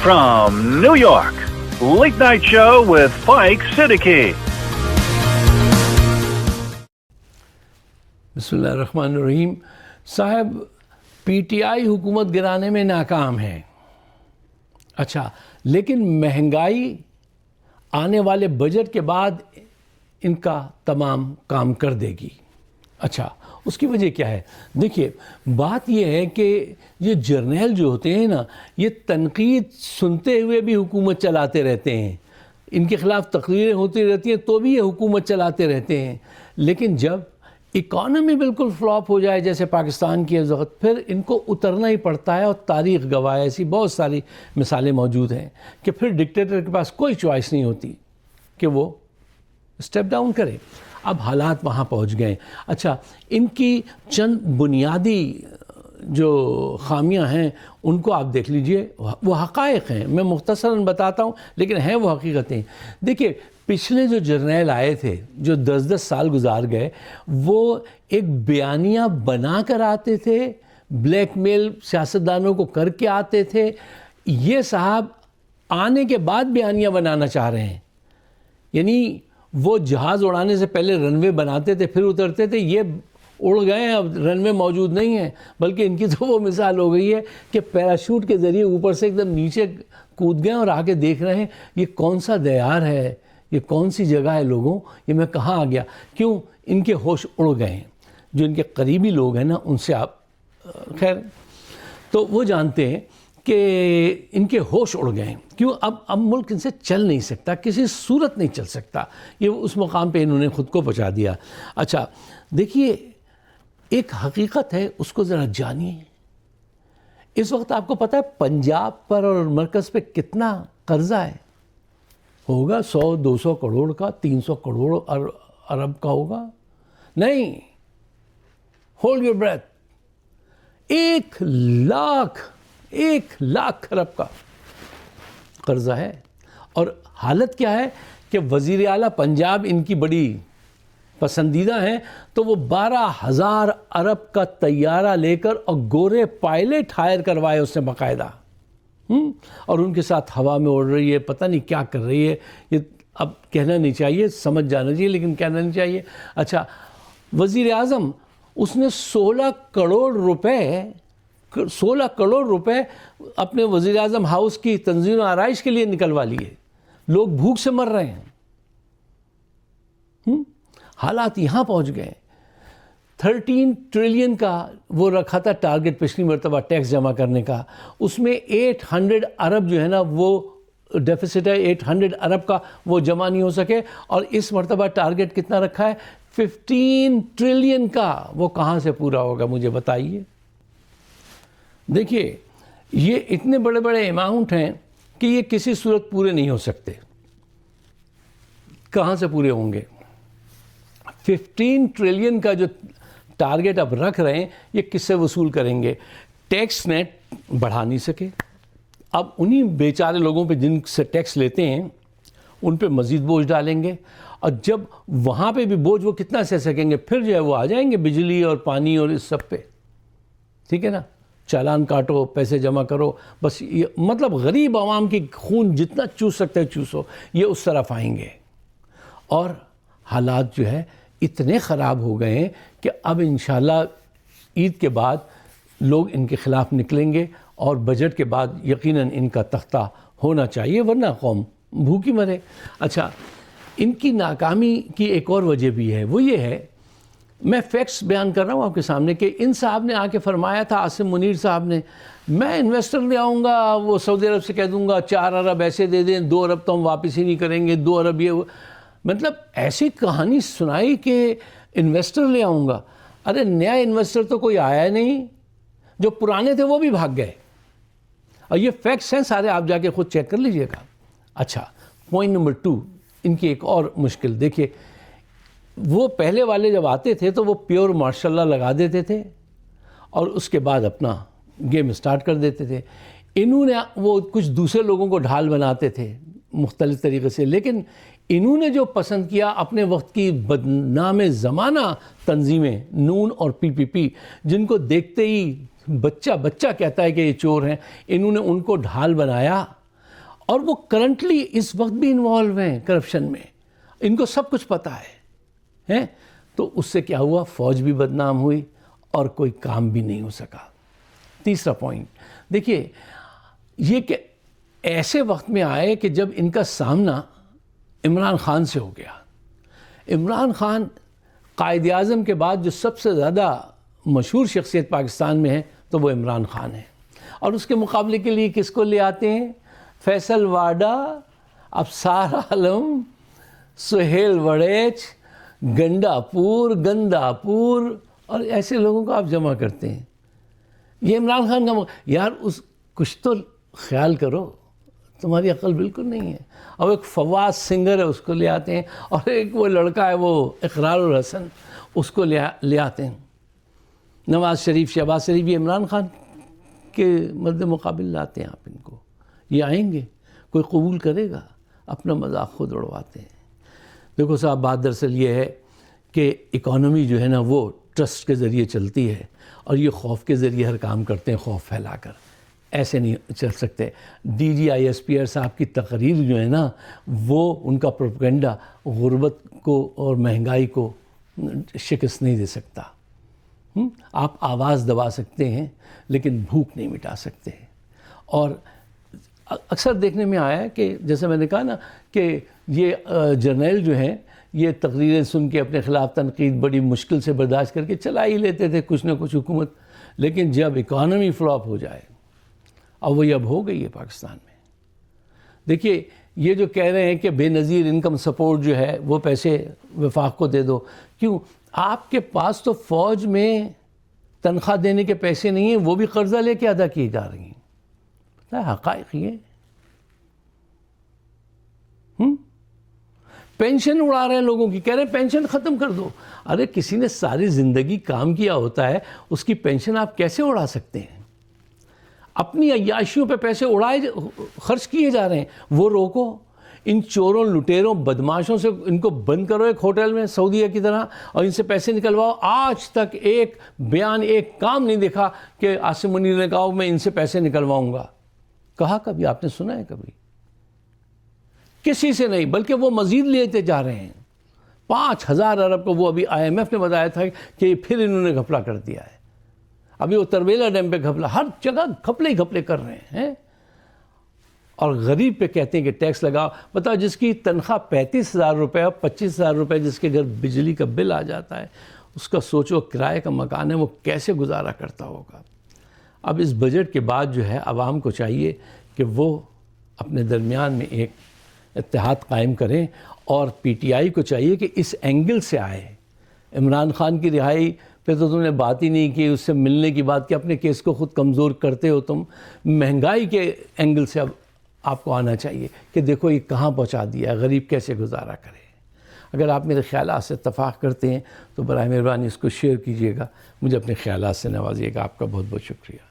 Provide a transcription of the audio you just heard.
From New York, Late Night Show with Spike Siddiqui. बिस्मिल्लाहिर्रहमानिर्रहीम। साहब, PTI हुकूमत गिराने में नाकाम है। अच्छा, लेकिन महंगाई आने वाले बजट के बाद इनका तमाम काम कर देगी। अच्छा, उसकी वजह क्या है? देखिए, बात यह है कि ये जर्नैल जो होते हैं ना, ये तनकीद सुनते हुए भी हुकूमत चलाते रहते हैं। इनके ख़िलाफ़ तकरीरें होती रहती हैं तो भी ये हुकूमत चलाते रहते हैं। लेकिन जब इकॉनमी बिल्कुल फ्लॉप हो जाए जैसे पाकिस्तान की इस वक्त, फिर इनको उतरना ही पड़ता है। और तारीख़ गवाह है, ऐसी बहुत सारी मिसालें मौजूद हैं कि फिर डिक्टेटर के पास कोई चॉइस नहीं होती कि वो स्टेप डाउन करे। अब हालात वहाँ पहुँच गए। अच्छा, इनकी चंद बुनियादी जो खामियां हैं उनको आप देख लीजिए, वो हक़ाइक़ हैं। मैं मुख्तसरन बताता हूँ, लेकिन हैं वो हकीकतें। देखिए, पिछले जो जर्नैल आए थे, जो 10-10 साल गुजार गए, वो एक बयानिया बना कर आते थे, ब्लैकमेल सियासतदानों को करके आते थे। ये साहब आने के बाद बयानिया बनाना चाह रहे हैं। यानी वो जहाज़ उड़ाने से पहले रनवे बनाते थे, फिर उतरते थे। ये उड़ गए हैं, अब रनवे मौजूद नहीं है। बल्कि इनकी तो वो मिसाल हो गई है कि पैराशूट के ज़रिए ऊपर से एकदम नीचे कूद गए और आके देख रहे हैं ये कौन सा दयार है, ये कौन सी जगह है लोगों, ये मैं कहाँ आ गया। क्यों? इनके होश उड़ गए हैं। जो इनके करीबी लोग हैं ना, उनसे आप खैर तो वो जानते हैं कि इनके होश उड़ गए हैं। क्यों? अब मुल्क इनसे चल नहीं सकता, किसी सूरत नहीं चल सकता। ये उस मुकाम पे इन्होंने ख़ुद को पहुँचा दिया। अच्छा, देखिए, एक हकीकत है, उसको ज़रा जानिए। इस वक्त आपको पता है पंजाब पर और मरकज़ पे कितना कर्ज़ा है? होगा 100-200 करोड़ का, 300 करोड़ अरब का होगा। नहीं, होल्ड योर ब्रेथ, 1 लाख अरब का कर्जा है। और हालत क्या है कि वज़ीर आला पंजाब इनकी बड़ी पसंदीदा हैं, तो वो 12,000 अरब का तैयारा लेकर और गोरे पायलट हायर करवाए उसने बाकायदा। और उनके साथ हवा में उड़ रही है, पता नहीं क्या कर रही है। ये अब कहना नहीं चाहिए, समझ जाना चाहिए, लेकिन कहना नहीं चाहिए। अच्छा, वज़ीर आज़म उसने 16 करोड़ रुपए अपने वज़ीर आज़म हाउस की तंज़ीम आराइश के लिए निकलवा लिए। लोग भूख से मर रहे हैं। हालात यहाँ पहुँच गए। 13 ट्रिलियन का वो रखा था टारगेट पिछली मरतबा टैक्स जमा करने का, उसमें 800 अरब जो है ना वो डेफिसिट है। 800 अरब का वो जमा नहीं हो सके। और इस मरतबा टारगेट कितना रखा है? 15 ट्रिलियन का। वो कहाँ से पूरा होगा, मुझे बताइए। देखिए, ये इतने बड़े बड़े अमाउंट हैं कि ये किसी सूरत पूरे नहीं हो सकते। कहाँ से पूरे होंगे? 15 ट्रिलियन का जो टारगेट अब रख रहे हैं, ये किससे वसूल करेंगे? टैक्स नेट बढ़ा नहीं सके। अब उन्हीं बेचारे लोगों पे जिनसे टैक्स लेते हैं उन पे मज़ीद बोझ डालेंगे। और जब वहाँ पे भी बोझ वो कितना सह सकेंगे? फिर जो है वो आ जाएंगे बिजली और पानी और इस सब पे। ठीक है ना? चालान काटो, पैसे जमा करो, बस ये मतलब गरीब आवाम की खून जितना चूस सकते हैं चूसो, ये उस तरफ आएंगे। और हालात जो है इतने ख़राब हो गए हैं कि अब इंशाल्लाह ईद के बाद लोग इनके ख़िलाफ़ निकलेंगे और बजट के बाद यकीनन इनका तख्ता होना चाहिए, वरना कौम भूखी मरे। अच्छा, इनकी नाकामी की एक और वजह भी है, वो ये है, मैं फैक्ट्स बयान कर रहा हूँ आपके सामने कि इन साहब ने आके फरमाया था, आसिम मुनीर साहब ने, मैं इन्वेस्टर ले आऊँगा, वो सऊदी अरब से कह दूँगा 4 अरब ऐसे दे दें, 2 अरब तो हम वापस ही नहीं करेंगे, 2 अरब ये मतलब ऐसी कहानी सुनाई कि इन्वेस्टर ले आऊँगा। अरे नया इन्वेस्टर तो कोई आया नहीं, जो पुराने थे वो भी भाग गए। और ये फैक्ट्स हैं सारे, आप जाके खुद चेक कर लीजिएगा। अच्छा, पॉइंट नंबर 2, इनकी एक और मुश्किल देखिए, वो पहले वाले जब आते थे तो वो प्योर माशाल्लाह लगा देते थे और उसके बाद अपना गेम स्टार्ट कर देते थे। इन्होंने वो कुछ दूसरे लोगों को ढाल बनाते थे मुख्तलिफ तरीक़े से, लेकिन इन्होंने जो पसंद किया अपने वक्त की बदनाम ज़माना तंजीमें नून और पीपीपी, जिनको देखते ही बच्चा कहता है कि ये चोर हैं, इन्होंने उनको ढाल बनाया اور وہ کرنٹلی اس وقت بھی انوالو ہیں کرپشن میں، ان کو سب کچھ پتہ ہے. تو اس سے کیا ہوا؟ فوج بھی بدنام ہوئی اور کوئی کام بھی نہیں ہو سکا. تیسرا پوائنٹ دیکھیے، یہ کہ ایسے وقت میں آئے کہ جب ان کا سامنا عمران خان سے ہو گیا. عمران خان قائد اعظم کے بعد جو سب سے زیادہ مشہور شخصیت پاکستان میں ہے تو وہ عمران خان ہے، اور اس کے مقابلے کے لیے کس کو لے آتے ہیں؟ فیصل واڈا، ابصار عالم، سہیل وڑیچ، گنڈا پور اور ایسے لوگوں کو آپ جمع کرتے ہیں. یہ عمران خان کا یار کچھ تو خیال کرو، تمہاری عقل بالکل نہیں ہے. اور ایک فواز سنگر ہے، اس کو لے آتے ہیں، اور ایک وہ لڑکا ہے وہ اقرار الحسن، اس کو لے آتے ہیں. نواز شریف، شہباز شریف، یہ عمران خان کے مد مقابل لاتے ہیں آپ ان کو. یہ آئیں گے، کوئی قبول کرے گا؟ اپنا مذاق خود اڑواتے ہیں. دیکھو صاحب، بات دراصل یہ ہے کہ اکانومی جو ہے نا وہ ٹرسٹ کے ذریعے چلتی ہے، اور یہ خوف کے ذریعے ہر کام کرتے ہیں، خوف پھیلا کر. ایسے نہیں چل سکتے. D G I S P R صاحب کی تقریر جو ہے نا، وہ ان کا پروپیگنڈا غربت کو اور مہنگائی کو شکست نہیں دے سکتا. آپ آواز دبا سکتے ہیں لیکن بھوک نہیں مٹا سکتے. اور اکثر دیکھنے میں آیا ہے کہ جیسے میں نے کہا نا کہ یہ جرنیل جو ہیں، یہ تقریریں سن کے اپنے خلاف تنقید بڑی مشکل سے برداشت کر کے چلا ہی لیتے تھے کچھ نہ کچھ حکومت. لیکن جب اکانومی فلاپ ہو جائے، اور وہی اب ہو گئی ہے پاکستان میں. دیکھیے، یہ جو کہہ رہے ہیں کہ بے نظیر انکم سپورٹ جو ہے وہ پیسے وفاق کو دے دو، کیوں؟ آپ کے پاس تو فوج میں تنخواہ دینے کے پیسے نہیں ہیں، وہ بھی قرضہ لے کے ادا کی جا رہی ہیں. پتہ ہے حقائق یہ پینشن اڑا رہے ہیں لوگوں کی، کہہ رہے ہیں پینشن ختم کر دو. ارے کسی نے ساری زندگی کام کیا ہوتا ہے، اس کی پینشن آپ کیسے اڑا سکتے ہیں؟ اپنی عیاشیوں پہ پیسے خرچ کیے جا رہے ہیں، وہ روکو. ان چوروں، لٹیروں، بدماشوں سے ان کو بند کرو ایک ہوٹل میں سعودیہ کی طرح، اور ان سے پیسے نکلواؤ. آج تک ایک بیان، ایک کام نہیں دیکھا کہ عاصم منیر نے کہا میں ان سے پیسے نکلواؤں گا. کہا کبھی؟ آپ نے سنا ہے کبھی؟ کسی سے نہیں، بلکہ وہ مزید لیتے جا رہے ہیں. 5,000 ارب کو وہ ابھی آئی ایم ایف نے بتایا تھا کہ پھر انہوں نے گھپلا کر دیا ہے. ابھی وہ تربیلا ڈیم پہ گھپلا، ہر جگہ گھپلے ہی گھپلے کر رہے ہیں. اور غریب پہ کہتے ہیں کہ ٹیکس لگاؤ. بتاؤ، جس کی تنخواہ 35,000 روپے اور 25,000 روپے جس کے گھر بجلی کا بل آ جاتا ہے، اس کا سوچو کرائے کا مکان ہے، وہ کیسے گزارا کرتا ہوگا. اب اس بجٹ کے بعد جو ہے عوام کو چاہیے کہ وہ اپنے درمیان میں ایک اتحاد قائم کریں، اور پی ٹی آئی کو چاہیے کہ اس اینگل سے آئے. عمران خان کی رہائی پہ تو تم نے بات ہی نہیں کی، اس سے ملنے کی بات کہ اپنے کیس کو خود کمزور کرتے ہو تم. مہنگائی کے اینگل سے اب آپ کو آنا چاہیے کہ دیکھو یہ کہاں پہنچا دیا ہے، غریب کیسے گزارا کرے. اگر آپ میرے خیالات سے اتفاق کرتے ہیں تو برائے مہربانی اس کو شیئر کیجیے گا، مجھے اپنے خیالات سے نوازیے گا. آپ کا بہت بہت شکریہ.